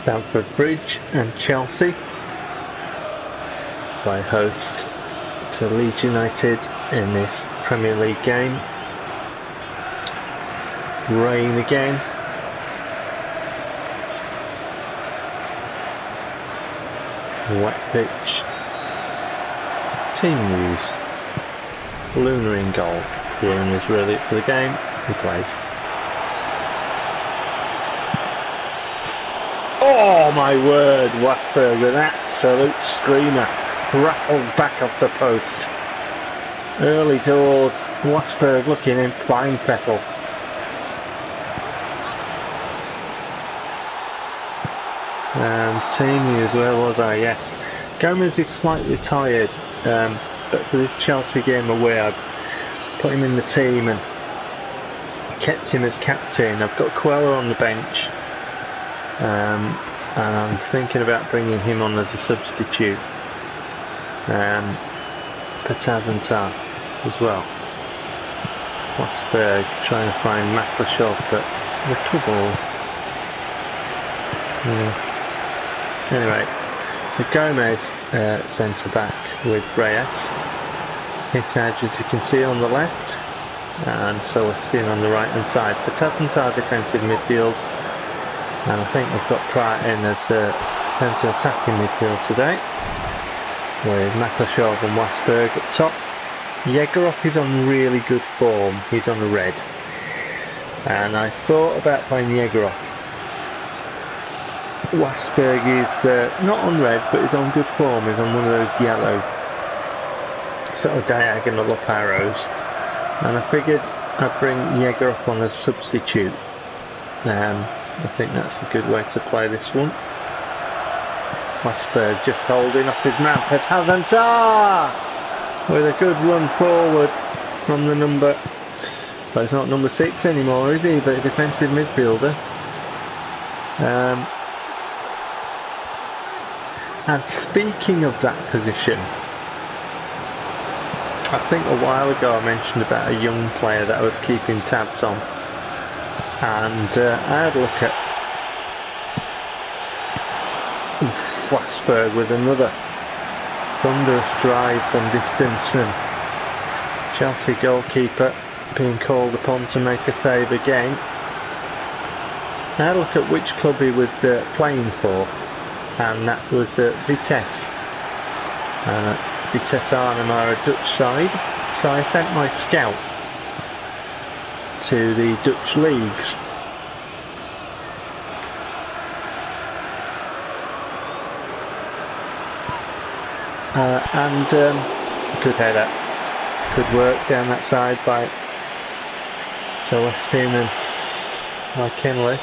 Stamford Bridge and Chelsea play host to Leeds United in this Premier League game. Rain again. Wet pitch. Team news. Luna in goal. Kieran is really up for the game. He plays. Oh my word, Wasberg with an absolute screamer. Rattles back off the post. Early doors, Wasberg looking in fine fettle. Team news, where was I? Yes. Gomez is slightly tired, but for this Chelsea game away I put him in the team and kept him as captain. I've got Coelho on the bench. And I'm thinking about bringing him on as a substitute for Tazantar as well. Wasberg trying to find Matlashov, but little ball. Yeah. Anyway, the Gomez centre back with Reyes. Hisage, as you can see, on the left, and Celestine on the right hand side. For Tazantar defensive midfield. And I think we've got Pratt in as the centre attacking midfield today, with Matlashov and Wasberg at top. Yegorov is on really good form, he's on a red. And I thought about playing Yegorov. Wasberg is not on red, but he's on good form, he's on one of those yellow sort of diagonal up arrows. And I figured I'd bring Yegorov on as substitute. I think that's a good way to play this one. Wasberg just holding off his man for Tazantar with a good run forward from the number, but he's not number 6 anymore, is he? But a defensive midfielder. And speaking of that position, I think a while ago I mentioned about a young player that I was keeping tabs on. And I had a look at Wasberg with another thunderous drive from distance, and Chelsea goalkeeper being called upon to make a save again. I had a look at which club he was playing for, and that was Vitesse. Vitesse Arnhem are a Dutch side, so I sent my scout to the Dutch leagues. Good header, good work down that side by Celestine and McKinless.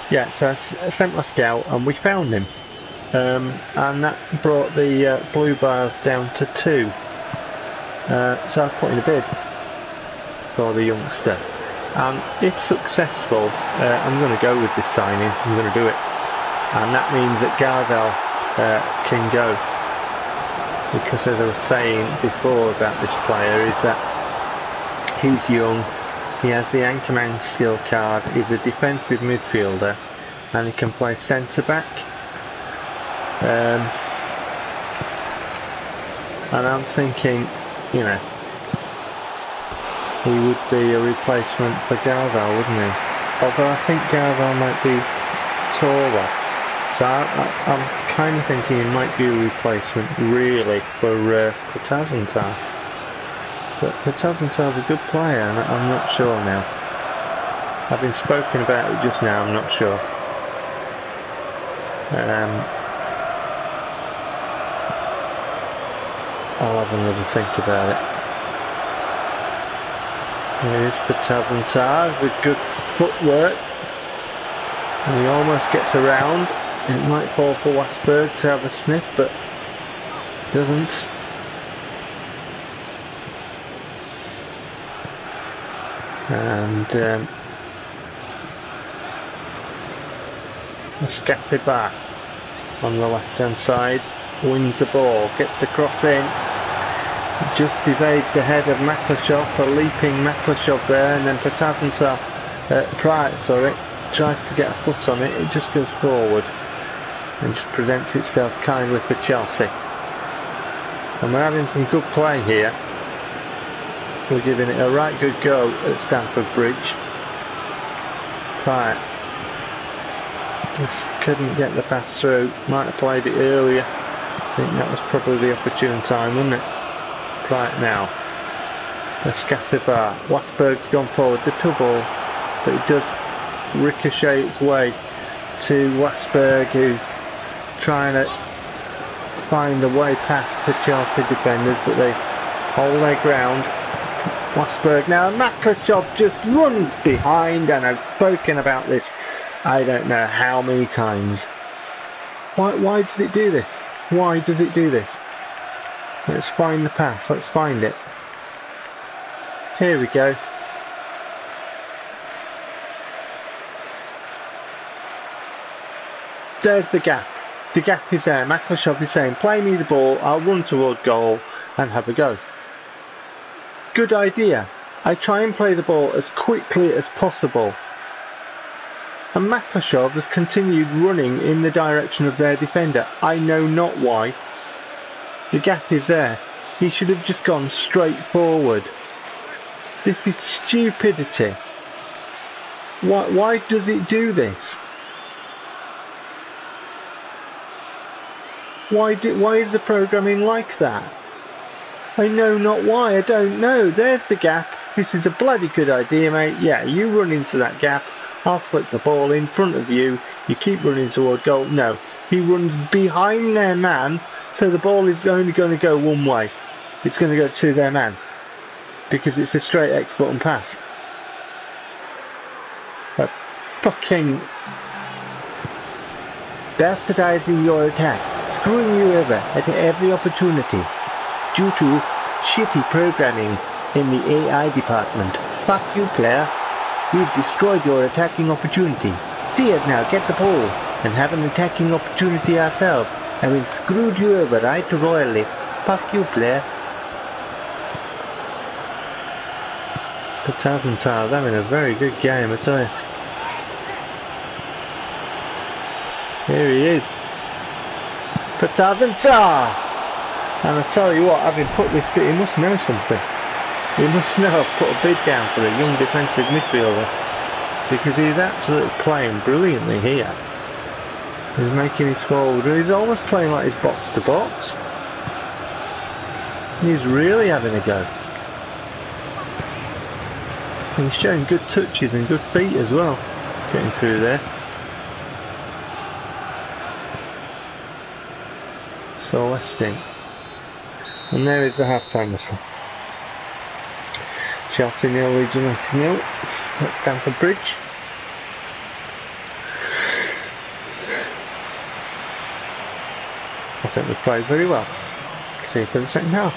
Yeah, so I sent my scout and we found him, and that brought the blue bars down to 2. So I put in a bid for the youngster, and if successful, I'm going to go with this signing. I'm going to do it, and that means that Garvel can go, because as I was saying before about this player, is that he's young, he has the Anchorman skill card, he's a defensive midfielder, and he can play centre back. And I'm thinking, you know, he would be a replacement for Garvel, wouldn't he? Although I think Garvel might be taller. So I'm kind of thinking he might be a replacement, really, for Tazantar. But Tazantar's a good player, and I'm not sure now. Having spoken about it just now, I'm not sure. I'll have another think about it. Here's Tazantar with good footwork, and he almost gets around. It might fall for Wasberg to have a sniff, but doesn't. And Scasibar on the left hand side wins the ball, gets the cross in, just evades the head of Matlashov, a leaping Matlashov there, and then for Tazantar, Pratt, sorry, tries to get a foot on it, it just goes forward and just presents itself kindly for Chelsea. And we're having some good play here. We're giving it a right good go at Stamford Bridge. Right. Just couldn't get the pass through. Might have played it earlier. I think that was probably the opportune time, wasn't it? Right now. Escasibar. Wasberg's gone forward. The double. But it does ricochet its way to Wasberg, who's trying to find a way past the Chelsea defenders, but they hold their ground. Wasberg now, Maklashov just runs behind, and I've spoken about this I don't know how many times. Why does it do this? Why does it do this? Let's find the pass, let's find it. Here we go. There's the gap. The gap is there. Maklashov is saying, play me the ball, I'll run toward goal and have a go. Good idea. I try and play the ball as quickly as possible. And Maklashov has continued running in the direction of their defender. I know not why. The gap is there. He should have just gone straight forward. This is stupidity. Why does it do this? Why is the programming like that? I know not why, I don't know. There's the gap. This is a bloody good idea, mate. Yeah, you run into that gap. I'll slip the ball in front of you. You keep running toward goal. No, he runs behind their man, so the ball is only going to go one way. It's going to go to their man, because it's a straight X button pass. A fucking bastardizing your attack, screwing you over at every opportunity due to shitty programming in the AI department. Fuck you, player. We've destroyed your attacking opportunity. See us now, get the ball and have an attacking opportunity ourselves, and we've screwed you over right royally. Fuck you, player. Patazantar's having a very good game, I tell you. Here he is. Patazantar! And I tell you what, having put this bit, he must know something. He must know I've put a bid down for a young defensive midfielder, because he's absolutely playing brilliantly here. He's making his forward, he's almost playing like he's box to box. He's really having a go. And he's showing good touches and good feet as well, getting through there. So Westing. And there is the half-time whistle. Chelsea 0, Leeds United 0 at Stamford Bridge. I think we've played very well. See you for the second half.